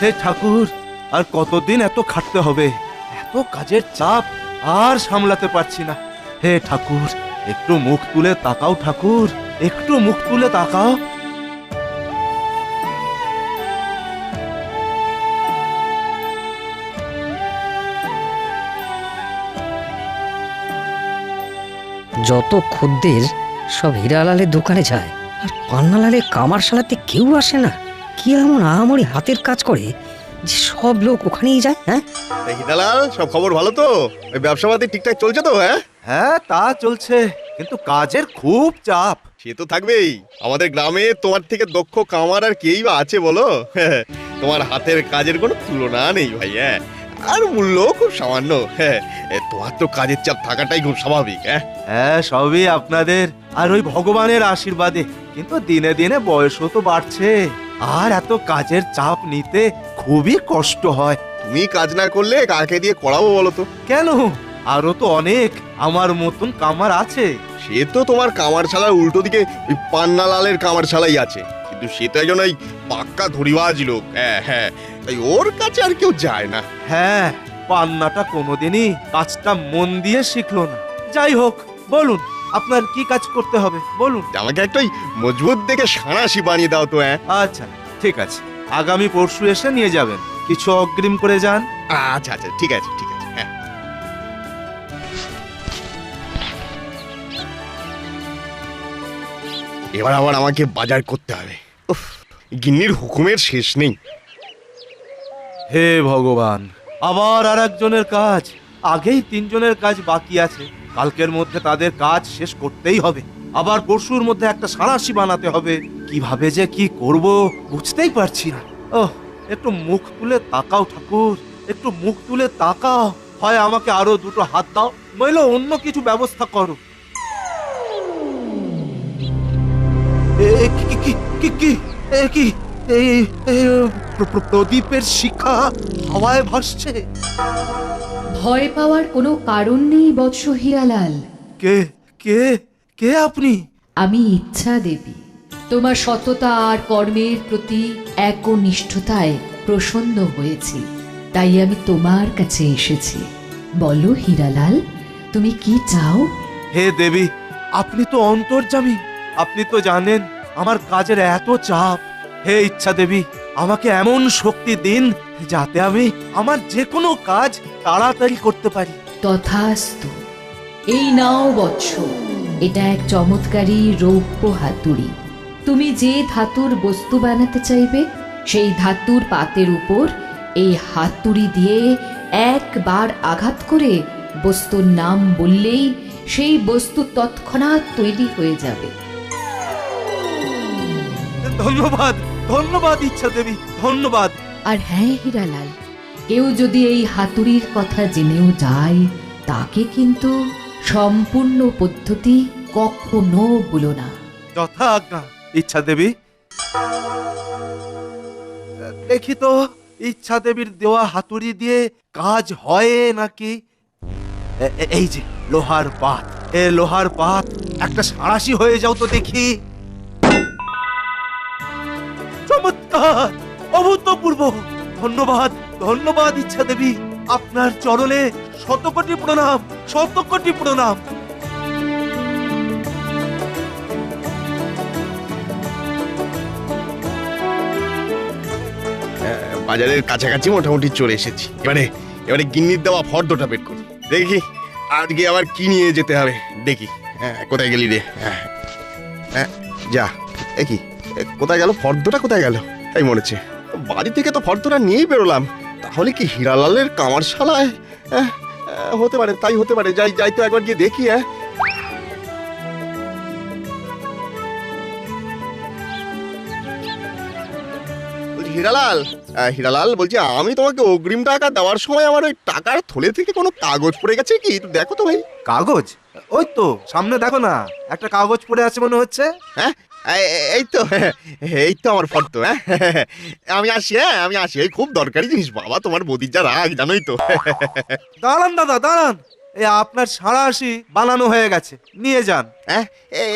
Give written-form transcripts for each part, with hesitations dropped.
হে ঠাকুর, আর কতদিন এত খাটতে হবে? এত কাজের চাপ আর সামলাতে পারছি না। হে ঠাকুর, একটু মুখ তুলে তাকাও ঠাকুর, একটু মুখ তুলে তাকাও। যত খদ্দের সব হীরালালের দোকানে যায়, আর পান্নালালের কামার শালাতে কেউ আসে না। কি এমন আহামরি হাতের কাজ করে যে সব লোক ওখানেই যায়? হ্যাঁ হিরালাল, সব খবর ভালো তো? ওই ব্যবসাপাতি ঠিকঠাক চলছে তো? হ্যাঁ হ্যাঁ, তা চলছে, কিন্তু কাজের খুব চাপ। সে তো থাকবেই। আমাদের গ্রামে তোমার থেকে দক্ষ কামার আর কেই বা আছে বলো? তোমার হাতের কাজের কোনো তুলনা নেই ভাই। হ্যাঁ, আর মূল্য খুব সামান্য। হ্যাঁ, তোমার তো কাজের চাপ থাকাটাই খুব স্বাভাবিক। হ্যাঁ হ্যাঁ, সবই আপনাদের আর ওই ভগবানের আশীর্বাদে। কিন্তু দিনে দিনে বয়সও তো বাড়ছে, আর এত কাজের চাপ নিতে খুবই কষ্ট হয়। তুমি কাজ না করলে কাকে দিয়ে করাবো বলো তো? কেন, আরো তো অনেক আমার মতন কামার আছে। সে তো তোমার কামারশালার উল্টো দিকে ওই পান্নালালের কামারশালাই আছে, কিন্তু সে তো একজন ওই পাক্কা ধরিবাজ লোক। হ্যাঁ হ্যাঁ, তাই ওর কাছে আর কেউ যায় না। হ্যাঁ, পান্নাটা কোনোদিনই কাজটা মন দিয়ে শিখলো না। যাই হোক, বলুন আপনার কি কাজ করতে হবে বলুন। আমাকে একটা ওই মজবুত দেখে সাঁড়াশি বানিয়ে দাও তো। হ্যাঁ আচ্ছা ঠিক আছে, আগামী পরশু এসে নিয়ে যাবেন। কিছু অগ্রিম করে যান। আচ্ছা আচ্ছা, ঠিক আছে ঠিক আছে। হ্যাঁ, এবার আবার আমাকে বাজার করতে হবে। উফ, গিন্নির হুকুমের শেষ নেই। হে ভগবান, আবার আর একজনের কাজ। আগেই 3 জনের কাজ বাকি আছে, কালকের মধ্যে তাদের কাজ শেষ করতেই হবে। আবার পরশুর মধ্যে একটা সাঁড়াশি বানাতে হবে। কিভাবে যে কি করব বুঝতেই পারছি না। ওহ, একটু মুখ তুলে তাকাও ঠাকুর, একটু মুখ তুলে তাকাও। হয় আমাকে আরো 2টো হাত দাও, নইলে অন্য কিছু ব্যবস্থা করো। কি কি কি কি এ কি এই প্রদীপের শিখা হাওয়ায় ভাসছে। ভয় পাওয়ার কোনো কারণ নেই বৎস হীরালাল। কে কে কে আপনি? আমি ইচ্ছা দেবী, তোমার সততা আর কর্মের প্রতি একনিষ্ঠতায় প্রসন্ন হয়েছি, তাই আমি তোমার কাছে এসেছি। বলো হীরালাল, তুমি কি চাও? হে দেবী, আপনি তো অন্তর্যামী, আপনি তো জানেন আমার কাজের এত চাপ। হে ইচ্ছা দেবী, আমাকে এমন শক্তি দিন যাতে আমি আমার যে কোনো কাজ তাড়াতাড়ি করতে পারি। তথাস্তু। এই নাও বৎস, এটা এক চমৎকারী রৌপ্য হাতুড়ি। তুমি যে ধাতুর বস্তু বানাতে চাইবে, সেই ধাতুর পাতের উপর এই হাতুড়ি দিয়ে একবার আঘাত করে বস্তুর নাম বললেই সেই বস্তু তৎক্ষণাৎ তৈরি হয়ে যাবে। ধন্যবাদ ধন্যবাদ ইচ্ছা দেবী, ধন্যবাদ। আর হ্যাঁ হীরালাল, কেউ যদি এই হাতুড়ির কথা জেনেও যায়, তাকে কিন্তু সম্পূর্ণ পদ্ধতি কখনো বলো না। যথা আজ্ঞা ইচ্ছা দেবী। দেখি তো ইচ্ছা দেবীর দেওয়া হাতুড়ি দিয়ে কাজ হয় নাকি। এই যে লোহার পাত, এ লোহার পাত একটা সাঁড়াশি হয়ে যাও তো দেখি। চমৎকার, অভূতপূর্ব। ধন্যবাদ ধন্যবাদ ইচ্ছা দেবী, আপনার চরণে শতকোটি প্রণাম, শতকোটি প্রণাম। বাজারের কাছাকাছি মোটামুটি চলে এসেছি। এবারে এবারে গিন্নির দেওয়া ফর্দটা বের করি। দেখি আজকে আবার কি নিয়ে যেতে হবে। দেখি। হ্যাঁ, কোথায় গেলি রে? হ্যাঁ হ্যাঁ, যা। কি কোথায় গেল ফর্দটা? কোথায় গেল? তাই মনে হচ্ছে বাড়ি থেকে তো ফর্দটা নিয়েই বেরোলাম। তাহলে কি হীরালালের কামারশালায় হতে পারে? তাই হতে পারে। যাই যাই তো একবার গিয়ে দেখি। হ্যাঁ, হীরালাল, হীরালাল বলছি, আমি তোমাকে অগ্রিম টাকা দেওয়ার সময় আমার ওই টাকার থলে থেকে কোনো কাগজ পড়ে গেছে কি? একটু দেখো তো ভাই। কাগজ? ওই তো সামনে দেখো না, একটা কাগজ পড়ে আছে মনে হচ্ছে। হ্যাঁ, এই তো, এই তো আমার ফর্দ। হ্যাঁ, আমি আসি। হ্যাঁ, আমি আসি। এই খুব দরকারি জিনিস বাবা, তোমার বৌদির যা রাগ জানোই তো। দাঁড়ান দাদা, দাঁড়ান। এই আপনার সাঁড়াশি বানানো হয়ে গেছে, নিয়ে যান। হ্যাঁ,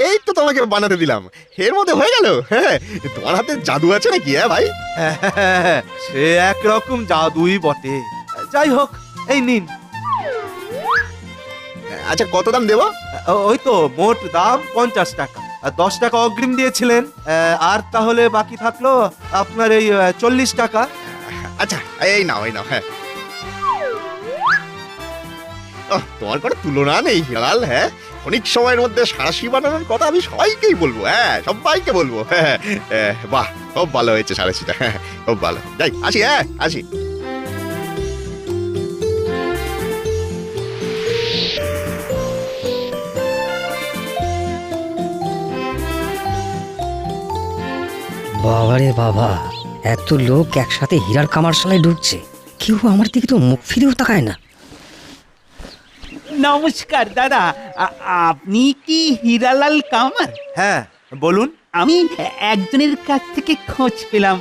এই তো তোমাকে বানাতে দিলাম, এর মধ্যে হয়ে গেল। হ্যাঁ, তোমার হাতে জাদু আছে নাকি? হ্যাঁ ভাই। সে একরকম জাদুই বটে। যাই হোক, এই নিন। আচ্ছা, কত দাম দেবো? ওই তো মোট দাম 50 টাকা, আর 10 টাকা অগ্রিম দিয়েছিলেন, আর তাহলে বাকি থাকলো আপনার এই 40 টাকা। আচ্ছা, এই নাও, এই নাও। হ্যাঁ, তোমার কোনো তুলনা নেই হিরালাল। হ্যাঁ, অনেক সময়ের মধ্যে সাঁড়াশি বানানোর কথা আমি সবাইকেই বলবো। হ্যাঁ, সবাইকে বলবো। হ্যাঁ, বাহ, খুব ভালো হয়েছে সাঁড়াশিটা। হ্যাঁ, খুব ভালো। যাই, আসি। হ্যাঁ, আসি। বাবারে বাবা, এত লোক একসাথে হীরার কামারশালায় ঢুকছে, কেউ আমার দিকে তো মুখ ফিরেও তাকায় না। নমস্কার দাদা, আপনি কি হীরালাল কামার? হ্যাঁ, বলুন। আমি একজনের কাছ থেকে খোঁজ পেলাম,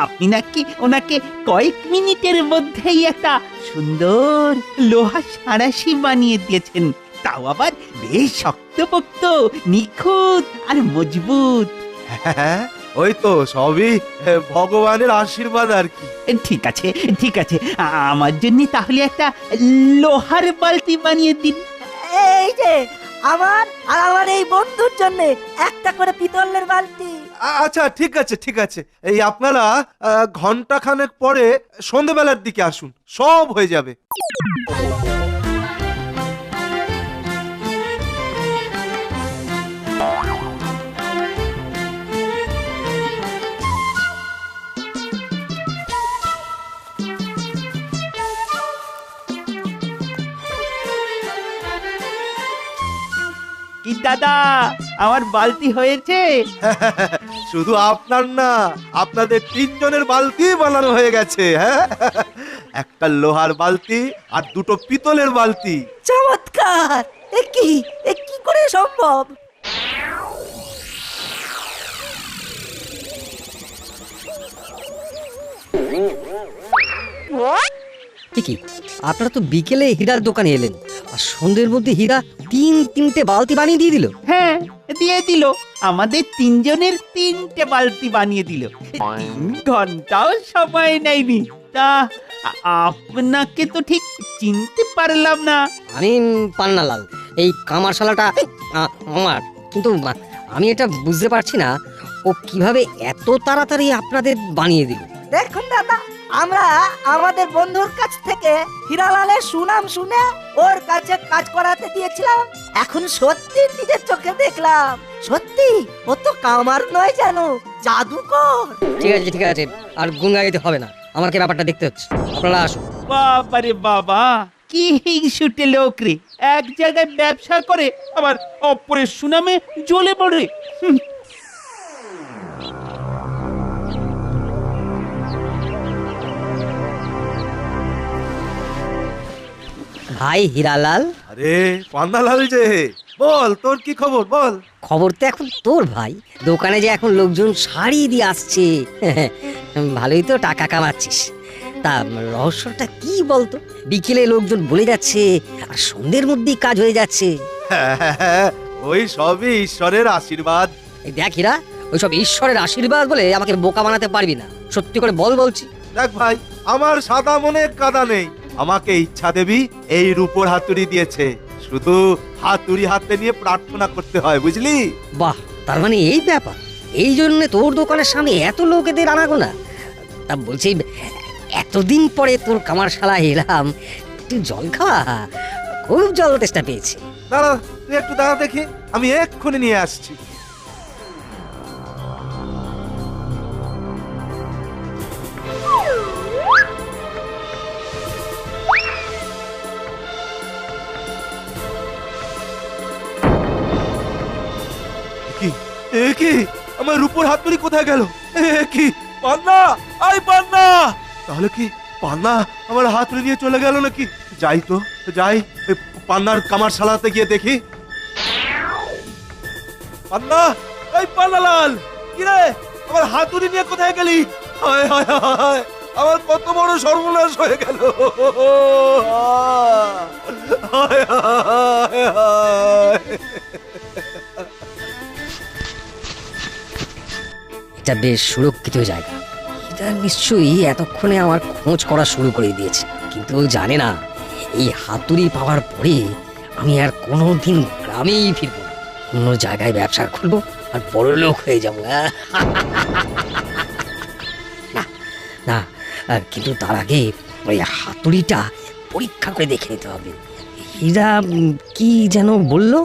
আপনি নাকি ওনাকে কয়েক মিনিটের মধ্যেই একটা সুন্দর লোহা সাঁড়াশি বানিয়ে দিয়েছেন, তাও আবার বেশ শক্তপোক্ত, নিখুঁত আর মজবুত। হ্যাঁ, ওই তো সবই ভগবানের আশীর্বাদ আর কি। ঠিক আছে, ঠিক আছে, আমার জন্য তাহলে একটা লোহার বালতি বানিয়ে দিন। এই যে আমার আর আমার এই বন্ধুর জন্য একটা করে পিতলের বালতি। আচ্ছা, ঠিক আছে, ঠিক আছে। এই আপনারা ঘন্টা খানেক পরে সন্ধেবেলার দিকে আসুন, সব হয়ে যাবে। কি দাদা, আমার বালতি হয়েছে? শুধু আপনার না, আপনাদের 3 জনের বালতি বানানো হয়ে গেছে। হ্যাঁ, একটা লোহার বালতি আর 2টো পিতলের বালতি। চমৎকার! এ কি করে সম্ভব? কি আপনারা তো বিকেলে হীরার দোকানে এলেন, আর সন্ধ্যের মধ্যে হীরা 3টে বালতি বানিয়ে দিয়ে দিল। হ্যাঁ, দিয়ে দিল। আমাদের 3 জনের 3টে বালতি বানিয়ে দিল। 3 ঘন্টাও সময় নেয়নি। তা আপনাকে তো ঠিক চিনতে পারলাম না। আমি পান্নালাল, এই কামারশালাটা আমার, কিন্তু আমি এটা বুঝতে পারছি না ও কিভাবে এত তাড়াতাড়ি আপনাদের বানিয়ে দিল। দেখুন দাদা, আমরা আমাদের বন্ধুর কাছ থেকে হীরালালের সুনাম শুনে ওর কাছে কাজ করাতে দিয়েছিলাম। এখন সত্যি নিজের চোখে দেখলাম, সত্যি ও তো কামার নয়, জানো, জাদুকর। ঠিক আছে, ঠিক আছে, আর গুণ গাইতে হবে না, আমাকে ব্যাপারটা দেখতে হচ্ছে। আপনারা আসুন। বাবারে বাবা, কি হিংসুটে লোক রে! এক জায়গায় ব্যবসা করে আবার অপরের সুনামে জ্বলে পড়ে। ভাই হীরালাল। আরে পান্নালাল যে, বল তোর কি খবর, বল। খবর তো এখন তোর ভাই, দোকানে যে এখন লোকজন শাড়ি দিয়ে আসছে। ভালোই তো টাকা কামাচ্ছিস। তা রহস্যটা কি বলতো? বিকেলে লোকজন বলে যাচ্ছে আর সন্ধ্যের মধ্যেই কাজ হয়ে যাচ্ছে। ওই সবই ঈশ্বরের আশীর্বাদ। এই দেখ হীরা, ওইসব ঈশ্বরের আশীর্বাদ বলে আমাকে বোকা বানাতে পারবি না, সত্যি করে বল বলছি। দেখ ভাই, আমার সাদা মনে কাদা নেই। আমাকে ইচ্ছা দেবী এই রূপোর হাতুড়ি দিয়েছে, শুধু হাতুড়ি হাতে নিয়ে প্রার্থনা করতে হয়, বুঝলি? বাহ, তার মানে এই ব্যাপার, এই জন্য তোর দোকানের সামনে এত লোকেদের আনাগোনা। তা বলছি, এতদিন পরে তোর কামারশালা এলাম, একটু জল খাওয়া, খুব জল তেষ্টা পেয়েছি। দাঁড়া, তুই একটু দাঁড়া দেখি, আমি এক্ষুনি নিয়ে আসছি। কি আমার রূপোর হাতুড়ি কোথায় গেল? কি পান্না, আই পান্না! তাহলে কি পান্না আমার হাতুড়ি নিয়ে চলে গেল নাকি? যাই তো যাই, পান্নার কামারশালাতে গিয়ে দেখি। পান্না, এই পান্নালাল, কি রে, আমার হাতুড়ি নিয়ে কোথায় গেলি? হায় হায় হায়, আমার কত বড় সর্বনাশ হয়ে গেল। হায় হায় হায়। এটা বেশ সুরক্ষিত জায়গা। এটা নিশ্চয়ই এতক্ষণে আমার খোঁজ করা শুরু করে দিয়েছে, কিন্তু ও জানে না এই হাতুড়ি পাওয়ার পরে আমি আর কোনোদিন গ্রামেই ফিরবো না, অন্য জায়গায় ব্যবসা খুলবো আর বড় লোক হয়ে যাবো। না না, কিন্তু তার আগে ওই হাতুড়িটা পরীক্ষা করে দেখে নিতে হবে। হীরা কি যেন বললো?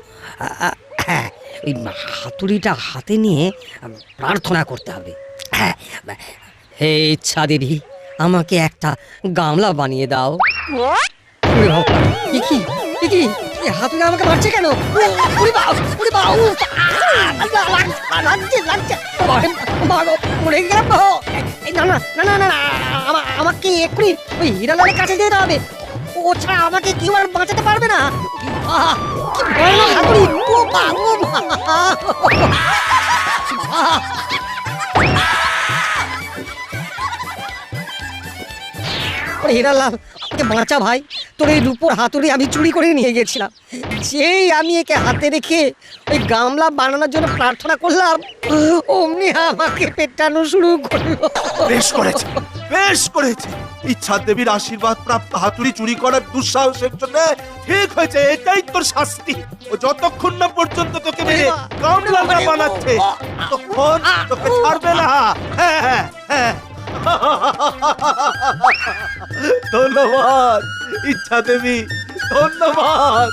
হ্যাঁ, ওই হাতুড়িটা হাতে নিয়ে প্রার্থনা করতে হবে। হ্যাঁ, হে ইচ্ছা দেবী, আমাকে একটা গামলা বানিয়ে দাও। ওরে বাবা, এ কি এ কি, এই হাতুড়ি আমাকে মারছে কেন? ওরে বাবা, ওরে বাবা, উফ, লাগছে লাগছে, মাগো, মরে গেলাম গো। এই না না না না না না, আমাকে এক্ষুনি ওই হীরালালের কাছে যেতে হবে। ও ছাড়া আমাকে কেউ আর বাঁচাতে পারবে না। কি ভয়ানক হাতুড়ি! ও মা, ও মা! ওরে হীরালাল, আমাকে বাঁচা ভাই, তোর এই রূপোর হাতুড়ি আমি চুরি করে নিয়ে গেছিলাম। যেই আমি একে হাতে রেখে ওই গামলা বানানোর জন্য প্রার্থনা করলাম, অমনি আমাকে পেটানো শুরু করলো। বেশ করেছে, বেশ করেছে। ইচ্ছা দেবীর আশীর্বাদ প্রাপ্ত হাতুড়ি চুরি করার দুঃসাহসের জন্য ঠিক হয়েছে, এটাই তোর শাস্তি। ও যতক্ষণ না পর্যন্ত তোকে মেরে গামলা বানাচ্ছে ততক্ষণ তোকে ছাড়বে না। হ্যাঁ হ্যাঁ হ্যাঁ। ধন্যবাদ ইচ্ছা দেবী, ধন্যবাদ।